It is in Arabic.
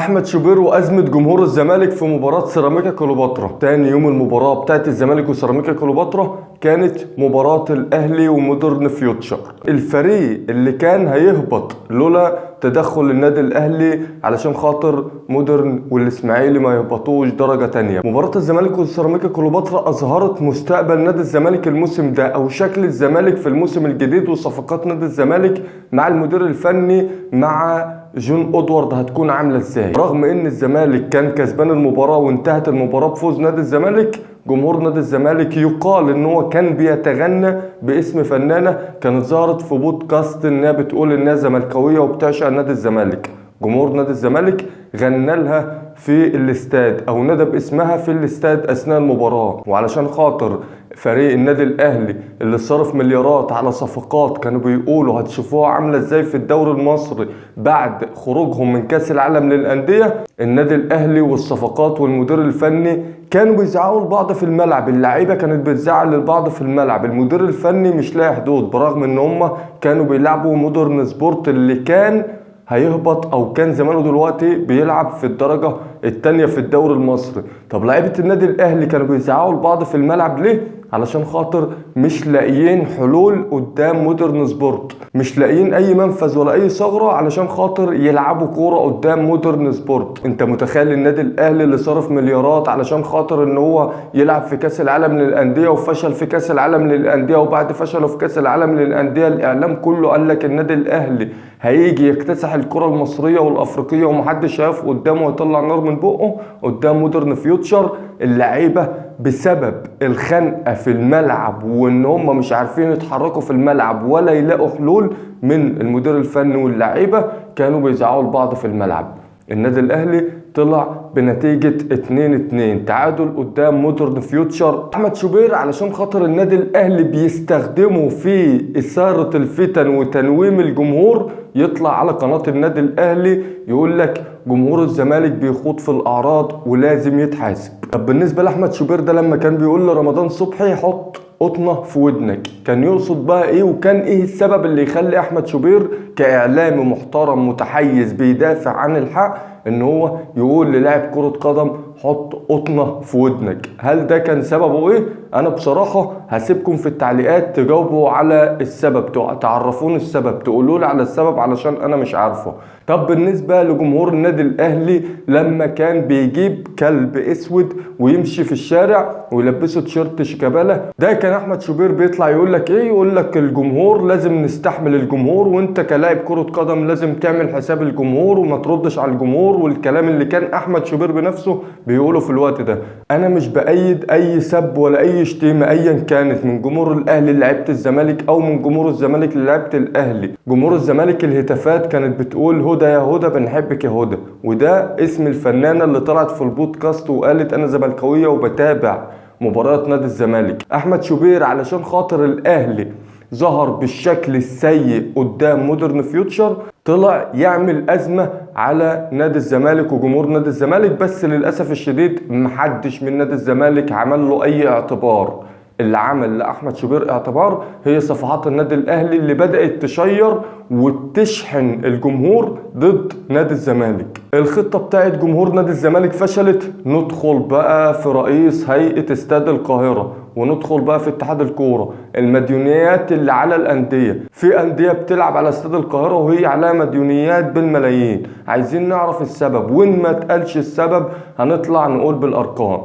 احمد شوبير وازمه جمهور الزمالك في مباراه سيراميكا كليوباترا. تاني يوم المباراه بتاعت الزمالك وسيراميكا كليوباترا كانت مباراه الاهلي ومودرن فيوتشر، الفريق اللي كان هيهبط لولا تدخل النادي الاهلي علشان خاطر مودرن والاسماعيلي ما يهبطوش درجه تانية. مباراه الزمالك وسيراميكا كليوباترا اظهرت مستقبل نادي الزمالك الموسم ده او شكل الزمالك في الموسم الجديد، وصفقات نادي الزمالك مع المدير الفني مع جون ادوارد هتكون عامله ازاي. رغم ان الزمالك كان كسبان المباراه وانتهت المباراه بفوز نادي الزمالك، جمهور نادي الزمالك يقال ان هو كان بيتغنى باسم فنانه كانت ظهرت في بودكاست انها بتقول انها زملكاويه وبتعشق نادي الزمالك. جمهور نادي الزمالك غنى لها في الاستاد او ندى باسمها في الاستاد اثناء المباراه، وعلشان خاطر فريق النادي الاهلي اللي صرف مليارات على صفقات كانوا بيقولوا هتشوفوها عامله ازاي في الدوري المصري بعد خروجهم من كاس العالم للانديه. النادي الاهلي والصفقات والمدير الفني كانوا بيزعقوا لبعض في الملعب، اللعيبه كانت بتزعل لبعض في الملعب، المدير الفني مش لاقي حدود، برغم ان هم كانوا بيلعبوا مودرن سبورت اللي كان هيهبط او كان زمانه دلوقتي بيلعب في الدرجه الثانيه في الدوري المصري. طب لعيبه النادي الاهلي كانوا بيزعقوا لبعض في الملعب ليه؟ علشان خاطر مش لاقيين حلول قدام مودرن سبورت، مش لاقيين اي منفذ ولا اي ثغره علشان خاطر يلعبوا كوره قدام مودرن سبورت. انت متخيل النادي الاهلي اللي صرف مليارات علشان خاطر ان هو يلعب في كاس العالم للانديه وفشل في كاس العالم للانديه، وبعد فشله في كاس العالم للانديه الاعلام كله قال لك النادي الاهلي هيجي يكتسح الكره المصريه والافريقيه ومحدش هيقف قدامه ويطلع نار من بقه قدام مودرن فيوتشر. اللعيبه بسبب الخنقه في الملعب وان هم مش عارفين يتحركوا في الملعب ولا يلاقوا حلول من المدير الفني واللعيبه كانوا بيزعقوا لبعض في الملعب. النادي الاهلي طلع بنتيجة 2-2 تعادل قدام مودرن فيوتشر. احمد شوبير علشان خاطر النادي الاهلي بيستخدمه في اثارة الفتن وتنويم الجمهور، يطلع على قناة النادي الاهلي يقول لك جمهور الزمالك بيخوض في الاعراض ولازم يتحاسب. طب بالنسبة لاحمد شوبير ده لما كان بيقول لرمضان صبحي حط قطنة في ودنك، كان يقصد بقى ايه؟ وكان ايه السبب اللي يخلي احمد شوبير كاعلامي محترم متحيز بيدافع عن الحق ان هو يقول للاعب كرة قدم حط قطنة في ودنك؟ هل ده كان سببه ايه؟ انا بصراحة هسيبكم في التعليقات تجاوبوا على السبب، تعرفون السبب، تقولوا لي على السبب علشان انا مش عارفه. طب بالنسبة لجمهور النادي الاهلي لما كان بيجيب كلب اسود ويمشي في الشارع ويلبسه تيشيرت شيكابالا، ده كان احمد شوبير بيطلع يقول لك ايه؟ يقول لك الجمهور لازم نستحمل الجمهور، وانت كلاعب كرة قدم لازم تعمل حساب الجمهور وما تردش على الجمهور، والكلام اللي كان احمد شوبير بنفسه بيقوله في الوقت ده. انا مش بايد اي سب ولا اي شتيمه ايا كانت من جمهور الاهلي لعيبه الزمالك او من جمهور الزمالك لعيبه الاهلي. جمهور الزمالك الهتافات كانت بتقول هدى يا هدى بنحبك يا هدى، وده اسم الفنانه اللي طلعت في البودكاست وقالت انا زملكاويه وبتابع مباريات نادي الزمالك. احمد شوبير علشان خاطر الاهلي ظهر بالشكل السيء قدام مودرن فيوتشر طلع يعمل أزمة على نادي الزمالك وجمهور نادي الزمالك، بس للأسف الشديد محدش من نادي الزمالك عمل له أي اعتبار. اللي عمل لأحمد شوبير اعتبار هي صفحات النادي الأهلي اللي بدأت تشير وتشحن الجمهور ضد نادي الزمالك. الخطة بتاعت جمهور نادي الزمالك فشلت، ندخل بقى في رئيس هيئة استاد القاهرة وندخل بقى في اتحاد الكورة، المديونيات اللي على الأندية. في أندية بتلعب على استاد القاهرة وهي عليها مديونيات بالملايين، عايزين نعرف السبب، وإن ما تقالش السبب هنطلع نقول بالأرقام.